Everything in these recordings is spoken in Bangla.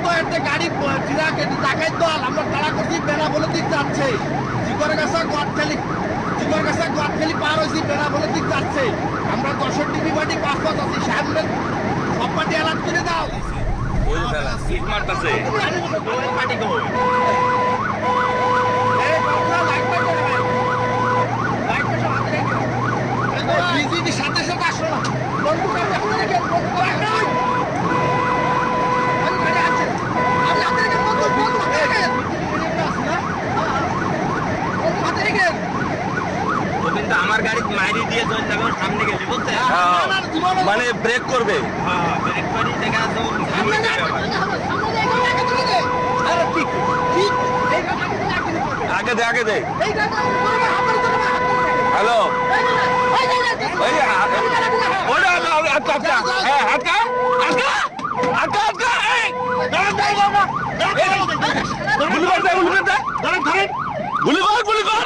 তো একটা গাড়ি টাকায় দল আমরা তারা করছি বেড়া বলে দিক যাচ্ছে জিগর গাছা গদখালি পার হয়েছি বেড়া বলে দিক যাচ্ছে আমরা 10 টিভি বাটি 5 পাঁচ আছি সামনে সব পাটি অ্যালার্ট করে দাও ওই ফেলা সিট মারতাছে পাটি গো এই বাবা লাইট পাটি লাইট পাটি হাতে রেখে বিজিবি সাথে সাথে আসলো না বন্ধু কাছে হাতে রেখে বন্ধু করে আমার গাড়ি মাইরি দিয়ে জল যাবে সামনে গেলে বুঝতে মানে ব্রেক করবে ব্রেক করি দেখা তো সামনে যাবে আগে দে হ্যালো গুলি কর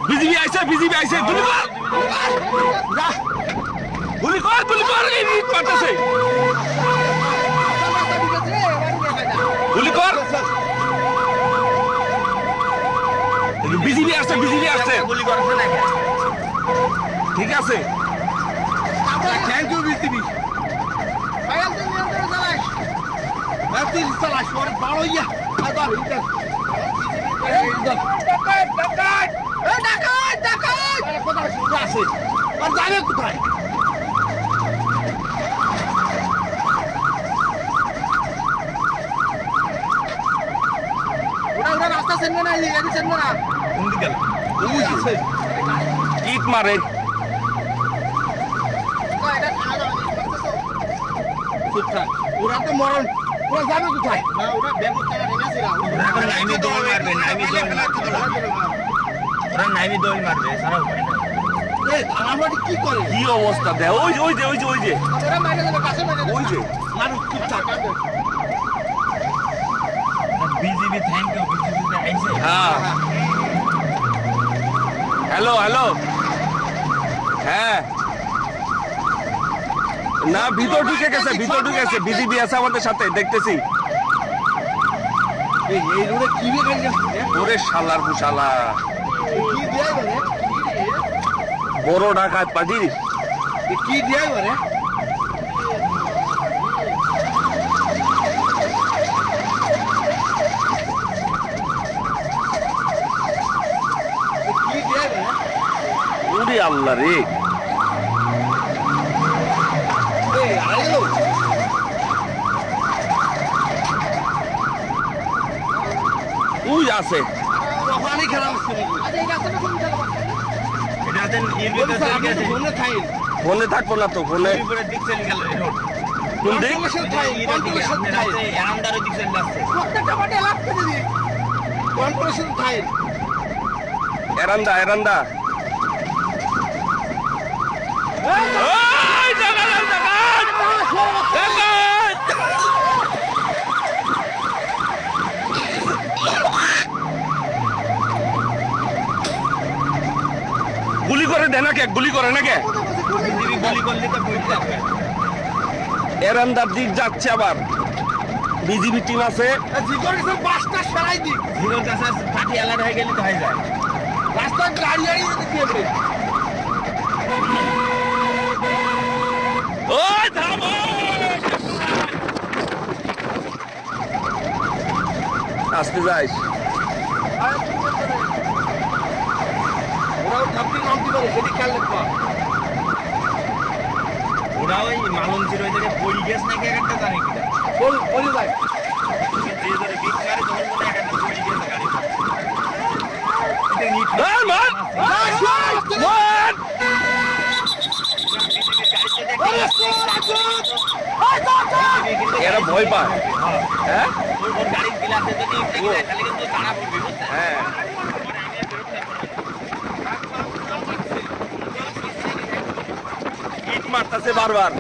বিজিবি আইছে গুলি কর এই পাঠাছে গুলি কর বিজিবি আসছে গুলি করছে না ঠিক আছে থ্যাংক ইউ বিজিবি ভাইয়া তুই নিয়ন্ত্রণে চালাস ওর বড় ইয়া আবার যাবে কোথায় ওরা রাস্তা চেনবে না গাড়ি চেনবে না কোন দিকে আছে ইট মারে ওরা তো মরণ ওরা যাবে কোথায় না ওরা ব্যাংক টাকা রেখেছে এখন নাইমি দৌড় মারবে ওরা নাইমি দৌড় মারবে সারা উপায় না এই আমাদের কি করে কি অবস্থা দেখ ওই যে ওরা মাইরে যাবে কাছে মাইরে ওই যে মানুষ চুপচাপ কাঁদবে বিজিবি থ্যাংক ইউ বিজিবি আইছে হ্যাঁ হ্যালো হ্যাঁ না ভিতর ঢুকে গেছে বিজিবি আছে আমাদের সাথে দেখতেছি এই রোডে কি রে গাড়ি যাচ্ছে ওরে শালার বুশালা কি দেয় বলে বড় ডাকাত পাজি কি দেয় বলে কি দেয় বলে ওরে আল্লাহ রে এই আইলো ওই আছে পানি খেলা হচ্ছে আচ্ছা এই রাস্তাটা কোন জায়গা এটাতে ইনভিটেশন গেছে ফোনে খাই ফোনে থাকবো না তো ফোনে উপরে দিক চলে গেল এই রোড কোন দিক এরান্দারের দিক চলে যাচ্ছে প্রত্যেকটা পাটি অ্যালার্ট করে দিই কর্পোরেশন খাই এরান্দা ওই ডাকাত গুলি করে না কে গুলি করলে তো বই যাবে এরান্দার দিক যাচ্ছে আবার বিজিবি টিম আছে জিগর গেছে বাসটা সরাই দিই জিরো কাছে পার্টি অ্যালার্ট হয়ে গেলে তো হয়ে যায় রাস্তায় গাড়ি দিতে ওই থামো আসতে যাইস ওরাও ধাপটি নামতে পারে সেটি খেয়াল রাখবা ওরা ওই মালন ছিল ওই জায়গায় পড়ি গেছ নাকি একটা জানে কিনা বলে যায় যে ধরে বিকারে তখন মনে একটা পড়ি গেছে গাড়ি এটা নিট এরা ভয় পায় হ্যাঁ ওর গাড়ির গ্লাসে যদি থেকে যায় তাহলে কিন্তু দাঁড়া পড়বে বুঝছেন হ্যাঁ ইট মারতাছে বারবার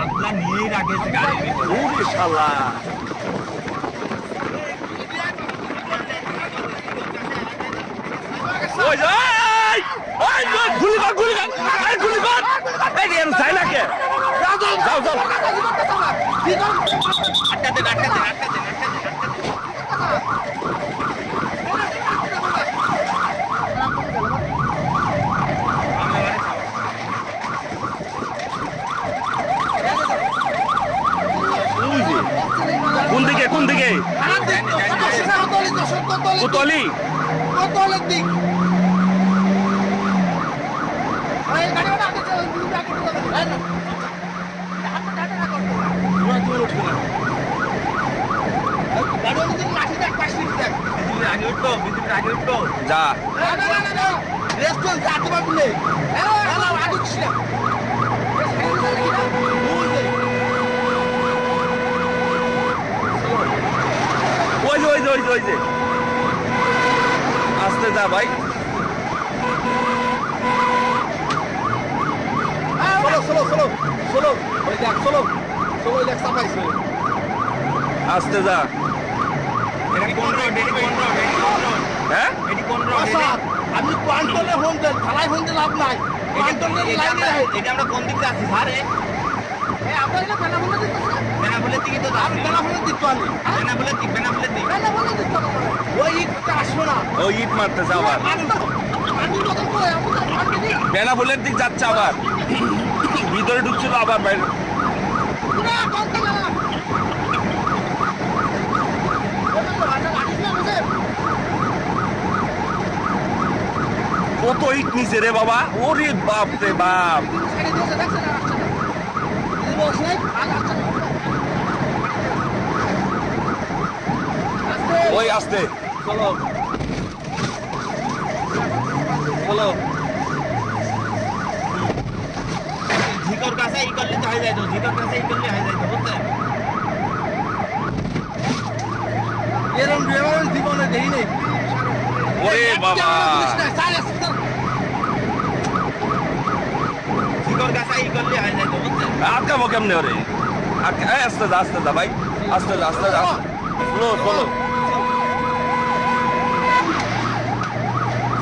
আপনার নিয়েই রাখেছে গাড়ির ভিতরে ওরে শালা ওই যা কেন চাই না কে যাও যাও আটটা দেন আটটা দেন আটটা দেন আটটা দেন ওই যে, কোন দিকে কোন দিকে কোতলি কোতলের দিক আগে উঠতো বিদ্যুৎ আগে উঠতো যা রেস্টুরেন্ট যেতে পারবি না আগে ছিল ওই যে ওই যে ওই যে ওই যে আসতে যা ভাই চলো চলো চলো চলো ওই দেখ চলো চলো ওই দেখ চাপাইছে আসতে যা এটা কোন রোড এটি কোন রোড এটি কোন রোড হ্যাঁ এটি কোন রোড আচ্ছা আমি কোয়ান্টলে ফোন দেন থালায় ফোন দিলে লাভ নাই কোয়ান্টলে লাইনে রাখে এটা আমরা কোন দিকে আছি স্যার আপনার এটা বেনাবলে দিতে বেনাবলের দিকে তো আমি বেনাবলে দিতে পারি বেনাবলের দিক বেনাবলের দিক বেনাবলে দিতে পারি ওই ইটটা আসবে না ও ইট মারতেছে আবার আমি বদল করে আমি তো মারবে নি বেনাফুলের দিক যাচ্ছে আবার ভিতরে ঢুকছিল আবার বাইরে না কোনটা না কত ইট নিচে রে বাবা ওরে বাপ রে বাপ ওই আসতে চলো চলো ঝিকর কাছে ই করলে তো হয়ে যাইতো ঝিকর কাছে ই করলে হয়ে যাইতো বুঝছেন এরম ড্রাইভার জীবনে দেই নেই ওরে বাবা ঝিকর কাছে ই করলে হয়ে যাইতো বুঝছেন আটকাবো কেমনে ওরে আস্তে যা ভাই আস্তে যা স্লো চলো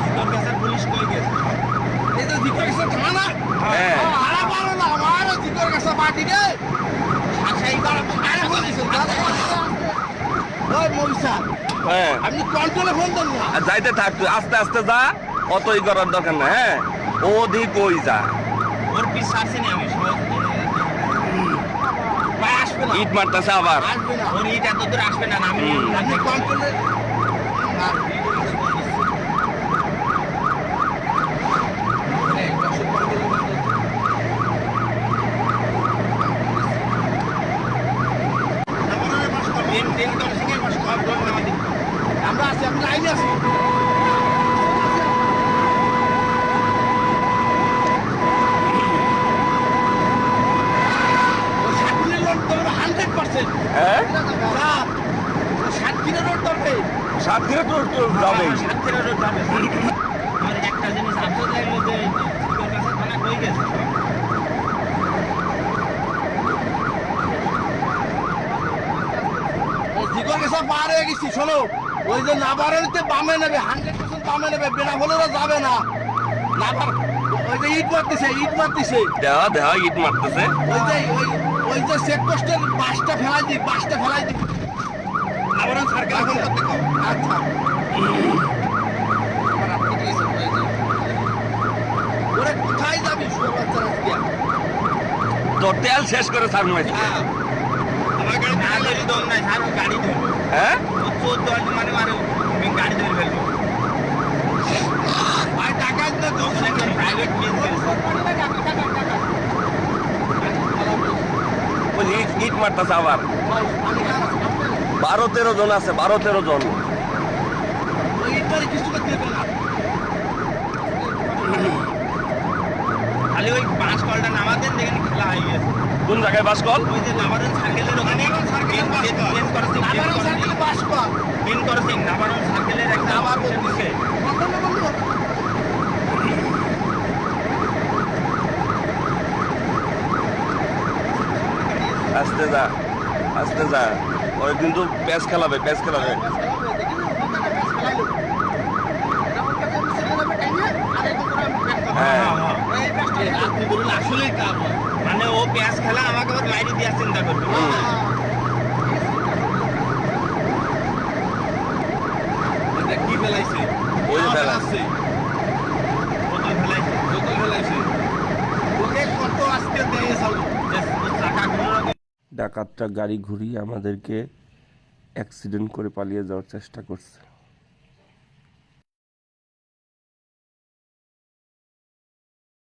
ঝিকর কাছে পুলিশ কই গেছে এই যে জিকর কাছে থানা হ্যাঁ আরে পারো না আমার জিকর কাছে পার্টি রে আচ্ছা এই বার আরে বলিস ওই মবিসা হ্যাঁ আমি কন্ট্রোলে ফোন দেন না আর যাইতে থাক তুই আস্তে আস্তে যা অতই করার দরকার না হ্যাঁ ওদিক ওই যা ওর পিস ছাড়ছি না আমি সহজ ভাই আসবে না ইট মারতেছে আবার আসবে না ওর ইট এত দূর আসবে না আমি আমি কন্ট্রোলে আমরা আছি আমি লাইনে আছি ও 7 দিনের রোড ধরবে 100% হ্যাঁ স্যার 7 দিনের রোড ধরবে সাত দিনে তো যাবে আমার একটা জিনিস আফসোস লাগলো যে ঝিকর কাছে থানা কই গেছে জিগর গেছে পার হয়ে গেছি শোনো ওই যে নাবারণীতে বামে নেবে 100% বামে নেবে বেনা হলেও যাবে না নাবার ওই যে ইট মারতেছে দেওয়া ইট মারতেছে ওই যে চেক পোস্টের বাসটা ফেলাই দিই আবার সার্কেল ফোন করতে কও আচ্ছা ওরে কোথায় যাবি শুয়ে বাচ্চারা আজকে তোর তেল শেষ করে ছাড় মাইছে আমার গাড়ি দম নাই স্যার গাড়ি ধরবো হ্যাঁ ও 14 মানে আমি গাড়ি ধরে ফেলবো ভাই টাকা দিতে তো প্রাইভেট কেস ওই ইট মারতেছে আবার 12-13 জন আছে 12-13 জন ওই ইটবারে কিছু করতে দেবে না খালি ওই পাঁচ কলটা নামাতেন দেখেন খেলা হয়ে গেছে কোন জায়গায় বাস কল ওই যে নাবারণ সার্কেলের ওখানে সার্কেলে বাস কর মেন করসিং নাবারণ সার্কেলের একটা আবার দিছে আস্তে যা ওই কিন্তু প্যাচ খেলাবে হ্যাঁ আপনি বলুন আসলেই কাজ হয় প্যাঁচ খেলা আমাকে আবার মাইরি দেওয়ার চিন্তা করবে এটা কি ফেলাইছে? ওই যে আমার ফেলা। আছে। বোতল ফেলাইছে বোতল ফেলাইছে। ওকে কত আজকে দিয়ে চালু। চাকাগুলো ডাকাতটা গাড়ি ঘুরিয়ে আমাদেরকে অ্যাক্সিডেন্ট করে পালিয়ে যাওয়ার চেষ্টা করছে।